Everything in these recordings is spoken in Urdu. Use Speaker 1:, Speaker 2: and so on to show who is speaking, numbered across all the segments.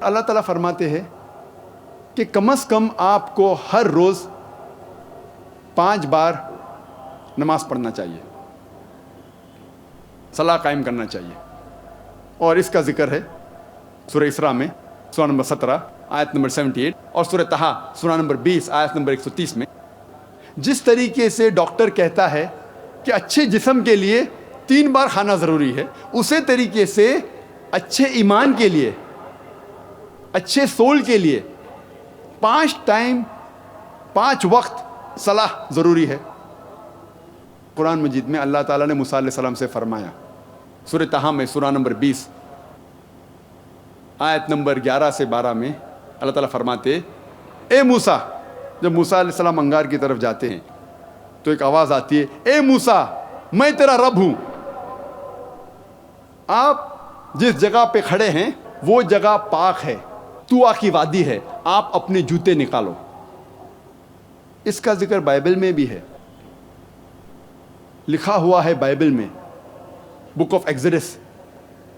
Speaker 1: اللہ تعالیٰ فرماتے ہیں کہ کم از کم آپ کو ہر روز 5 بار نماز پڑھنا چاہیے، صلاح قائم کرنا چاہیے. اور اس کا ذکر ہے سورہ اسراء میں سورہ نمبر 17 آیت نمبر 78 اور سورہ طٰہٰ سورہ نمبر 20 آیت نمبر 130 میں. جس طریقے سے ڈاکٹر کہتا ہے کہ اچھے جسم کے لیے 3 بار کھانا ضروری ہے، اسی طریقے سے اچھے ایمان کے لیے، اچھے سول کے لیے 5 ٹائم 5 وقت صلاح ضروری ہے. قرآن مجید میں اللہ تعالیٰ نے موسیٰ علیہ السلام سے فرمایا سورہ طٰہٰ میں سورہ نمبر 20 آیت نمبر 11 سے 12 میں اللہ تعالیٰ فرماتے اے موسیٰ. جب موسیٰ علیہ السلام انگار کی طرف جاتے ہیں تو ایک آواز آتی ہے اے موسیٰ میں تیرا رب ہوں. آپ جس جگہ پہ کھڑے ہیں وہ جگہ پاک ہے، طوٰ کی وادی ہے، آپ اپنے جوتے نکالو. اس کا ذکر بائبل میں بھی ہے، لکھا ہوا ہے بائبل میں book of Exodus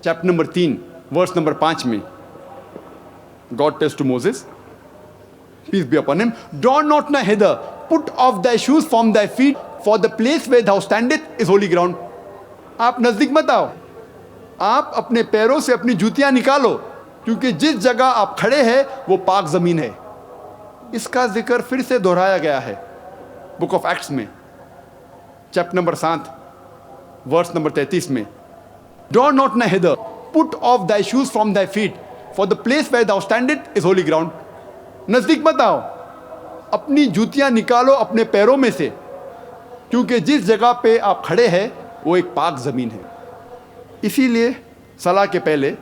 Speaker 1: chapter number 3 verse number 5 میں. God says to Moses, peace be upon him, draw not nigh hither, put off thy shoes from thy feet, for the place where thou standest is holy ground. آپ نزدیک مت آؤ، آپ اپنے پیروں سے اپنی جوتیاں نکالو، کیونکہ جس جگہ آپ کھڑے ہیں وہ پاک زمین ہے. اس کا ذکر پھر سے دہرایا گیا ہے بک آف ایکٹس میں چیپٹر نمبر 7 ورس نمبر 33 میں. draw not nigh hither, put off thy shoes from thy feet, for the place where thou standest is holy ground. نزدیک مت آؤ، اپنی جوتیاں نکالو اپنے پیروں میں سے، کیونکہ جس جگہ پہ آپ کھڑے ہیں وہ ایک پاک زمین ہے. اسی لیے صلاح کے پہلے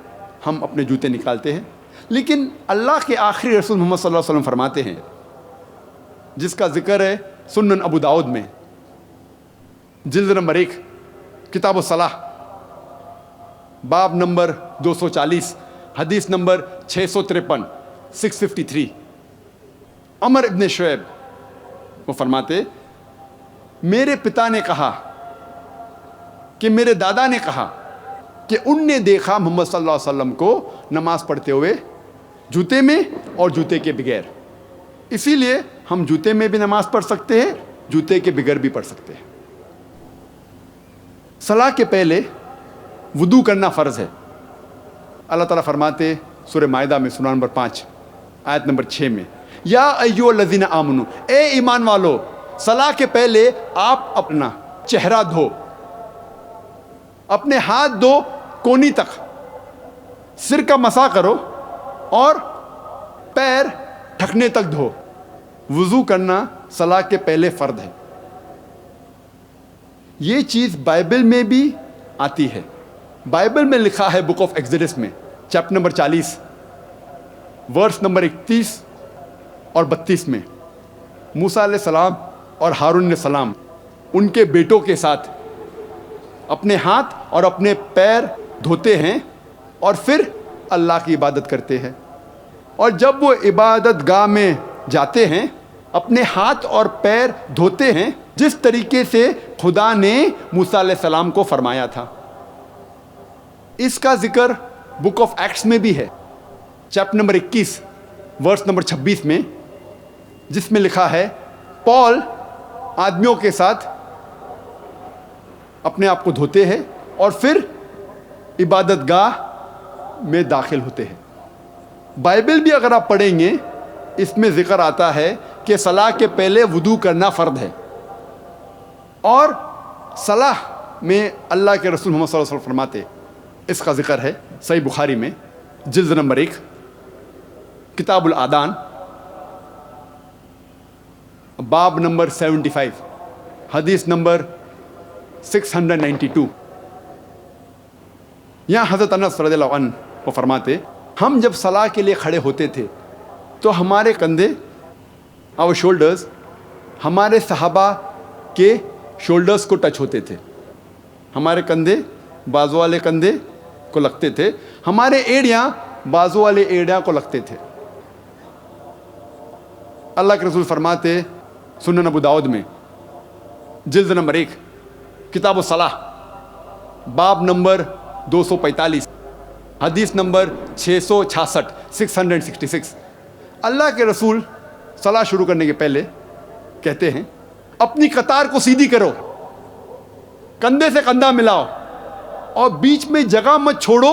Speaker 1: ہم اپنے جوتے نکالتے ہیں. لیکن اللہ کے آخری رسول محمد صلی اللہ علیہ وسلم فرماتے ہیں، جس کا ذکر ہے سنن ابو داؤد میں جلد نمبر 1 کتاب الصلاح باب نمبر 240 حدیث نمبر 653 653. عمر ابن شعیب وہ فرماتے میرے پتا نے کہا کہ میرے دادا نے کہا کہ ان نے دیکھا محمد صلی اللہ علیہ وسلم کو نماز پڑھتے ہوئے جوتے میں اور جوتے کے بغیر. اسی لیے ہم جوتے میں بھی نماز پڑھ سکتے ہیں، جوتے کے بغیر بھی پڑھ سکتے ہیں. صلاح کے پہلے وضو کرنا فرض ہے. اللہ تعالیٰ فرماتے سورہ مائدہ میں سورہ نمبر 5 آیت نمبر 6 میں یا ایھا الذین آمنو، اے ایمان والو، صلاح کے پہلے آپ اپنا چہرہ دھو، اپنے ہاتھ دھو کونی تک، سر کا مسح کرو اور پیر ٹھکنے تک دھو. وضو کرنا صلاح کے پہلے فرض ہے. یہ چیز بائبل میں بھی آتی ہے. بائبل میں لکھا ہے بک آف ایگزڈس میں چیپٹر نمبر 40 ورس نمبر 31 اور 32 میں موسیٰ علیہ السلام اور ہارون علیہ السلام ان کے بیٹوں کے ساتھ اپنے ہاتھ اور اپنے پیر دھوتے ہیں اور پھر اللہ کی عبادت کرتے ہیں. اور جب وہ عبادت گاہ میں جاتے ہیں اپنے ہاتھ اور پیر دھوتے ہیں جس طریقے سے خدا نے موسیٰ علیہ السلام کو فرمایا تھا. اس کا ذکر بک آف ایکٹس میں بھی ہے چیپٹر نمبر 21 ورس نمبر 26 میں، جس میں لکھا ہے پال آدمیوں کے ساتھ اپنے آپ کو دھوتے ہیں اور پھر عبادت گاہ میں داخل ہوتے ہیں. بائبل بھی اگر آپ پڑھیں گے اس میں ذکر آتا ہے کہ صلاح کے پہلے وضو کرنا فرض ہے. اور صلاح میں اللہ کے رسول محمد صلی اللہ علیہ وسلم فرماتے، اس کا ذکر ہے صحیح بخاری میں جلد نمبر 1 کتاب الآدان باب نمبر 75 حدیث نمبر 692. یہاں حضرت انس رضی اللہ عنہ وہ فرماتے ہم جب صلاح کے لیے کھڑے ہوتے تھے تو ہمارے کندھے our shoulders ہمارے صحابہ کے شولڈرز کو ٹچ ہوتے تھے. ہمارے کندھے بازو والے کندھے کو لگتے تھے، ہمارے ایڑیاں بازو والے ایڑیاں کو لگتے تھے. اللہ کے رسول فرماتے سنن ابو داؤد میں جلد نمبر 1 کتاب الصلاح باب نمبر 245 حدیث نمبر 666 666. اللہ کے رسول صلاح شروع کرنے کے پہلے کہتے ہیں اپنی قطار کو سیدھی کرو, کندھے سے کندھا ملاؤ, اور بیچ میں جگہ مت چھوڑو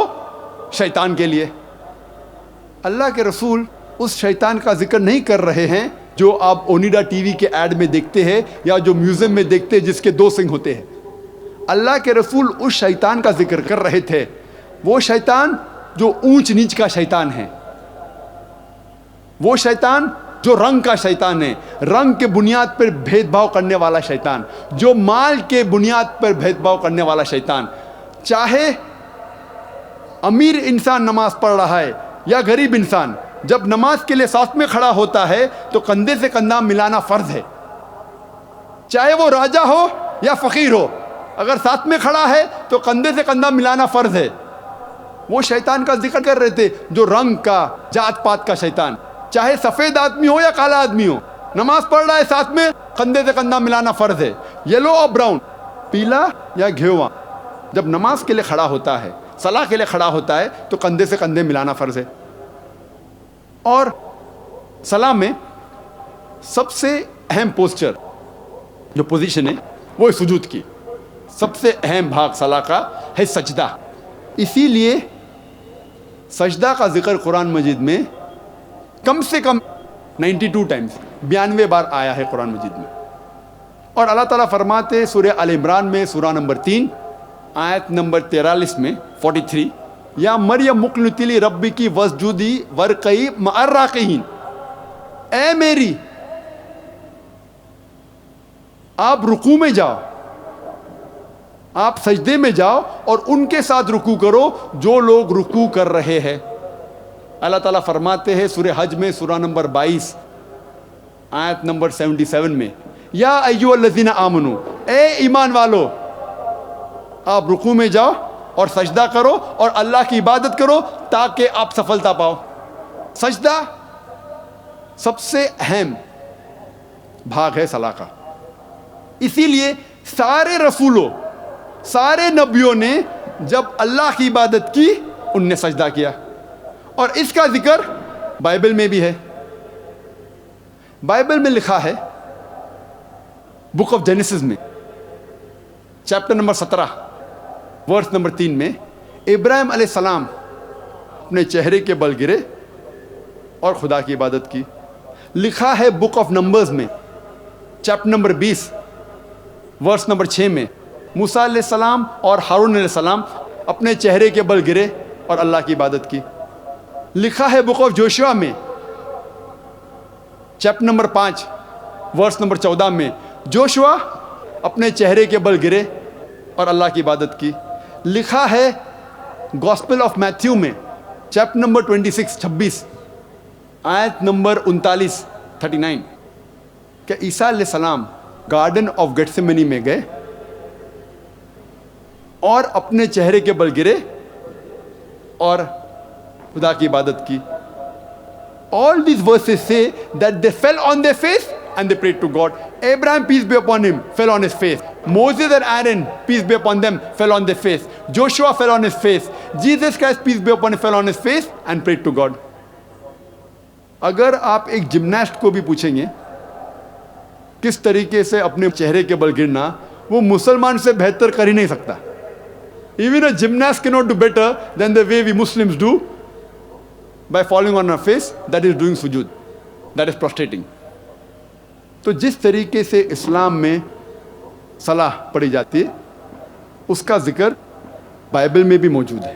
Speaker 1: شیطان کے لیے. اللہ کے رسول اس شیطان کا ذکر نہیں کر رہے ہیں جو آپ اونیڈا ٹی وی کے ایڈ میں دیکھتے ہیں یا جو میوزیم میں دیکھتے ہیں جس کے 2 سنگ ہوتے ہیں. اللہ کے رسول اس شیطان کا ذکر کر رہے تھے, وہ شیطان جو اونچ نیچ کا شیطان ہے, وہ شیطان جو رنگ کا شیطان ہے, رنگ کے بنیاد پر بھید بھاؤ کرنے والا شیطان, جو مال کے بنیاد پر بھید بھاؤ کرنے والا شیطان. چاہے امیر انسان نماز پڑھ رہا ہے یا غریب انسان, جب نماز کے لیے ساتھ میں کھڑا ہوتا ہے تو کندھے سے کندھا ملانا فرض ہے. چاہے وہ راجا ہو یا فقیر ہو, اگر ساتھ میں کھڑا ہے تو کندھے سے کندھا ملانا فرض ہے. وہ شیطان کا ذکر کر رہے تھے جو رنگ کا, جات پات کا شیطان. چاہے سفید آدمی ہو یا کالا آدمی ہو, نماز پڑھ رہا ہے ساتھ میں, کندھے سے کندھا ملانا فرض ہے. یلو اور براؤن, پیلا یا گھیواں, جب نماز کے لیے کھڑا ہوتا ہے, صلاح کے لیے کھڑا ہوتا ہے تو کندھے سے کندھے ملانا فرض ہے. اور صلاح میں سب سے اہم پوسچر جو پوزیشن ہے وہ سجود کی. سب سے اہم بھاگ صلاح کا ہے سجدہ. اسی لیے سجدہ کا ذکر قرآن مجید میں کم سے کم 92 ٹائمز, 92 بار آیا ہے قرآن مجید میں. اور اللہ تعالیٰ فرماتے سورہ آل عمران میں سورہ نمبر 3 آیت نمبر 43 میں 43, یا مریم اقنتی لربی کی وسجودی ورقئی مع الراکعین, اے میری آپ رکوع میں جاؤ, آپ سجدے میں جاؤ اور ان کے ساتھ رکوع کرو جو لوگ رکوع کر رہے ہیں. اللہ تعالیٰ فرماتے ہیں سورہ حج میں سورہ نمبر 22 آیت نمبر 77 میں, یا ایھا الذین آمنو, اے ایمان والو آپ رکوع میں جاؤ اور سجدہ کرو اور اللہ کی عبادت کرو تاکہ آپ سفلتا پاؤ. سجدہ سب سے اہم بھاگ ہے صلاح کا. اسی لیے سارے رسولوں, سارے نبیوں نے جب اللہ کی عبادت کی ان نے سجدہ کیا. اور اس کا ذکر بائبل میں بھی ہے. بائبل میں لکھا ہے بک آف جینیسس میں چیپٹر نمبر 17 ورس نمبر 3 میں, ابراہیم علیہ السلام اپنے چہرے کے بل گرے اور خدا کی عبادت کی. لکھا ہے بک آف نمبرز میں چیپٹر نمبر 20 ورس نمبر 6 میں, موسیٰ علیہ السلام اور ہارون علیہ السلام اپنے چہرے کے بل گرے اور اللہ کی عبادت کی. لکھا ہے بک آف جوشوا میں چیپٹر نمبر 5 ورس نمبر 14 میں, جوشوا اپنے چہرے کے بل گرے اور اللہ کی عبادت کی. لکھا ہے گاسپل آف میتھیو میں چیپٹر نمبر 26 آیت نمبر 39 کہ عیسیٰ علیہ السلام گارڈن آف گیٹسیمنی میں گئے اور اپنے چہرے کے بل گرے اور خدا کی عبادت کی. All these verses say that they fell on their face and they prayed to God. Abraham, peace be upon him, fell on his face. Moses and Aaron, peace be upon them, fell on their face. Joshua fell on his face. Jesus Christ, peace be upon him, fell on his face and prayed to God. اگر آپ ایک جمناسٹ کو بھی پوچھیں گے کس طریقے سے اپنے چہرے کے بل گرنا, وہ مسلمان سے بہتر کر ہی نہیں سکتا. Even a gymnast cannot do better than the way we Muslims do by falling on our face, that is doing sujood, that is prostrating. تو جس طریقے سے اسلام میں صلاح پڑھی جاتی ہے اس کا ذکر بائبل میں بھی موجود ہے.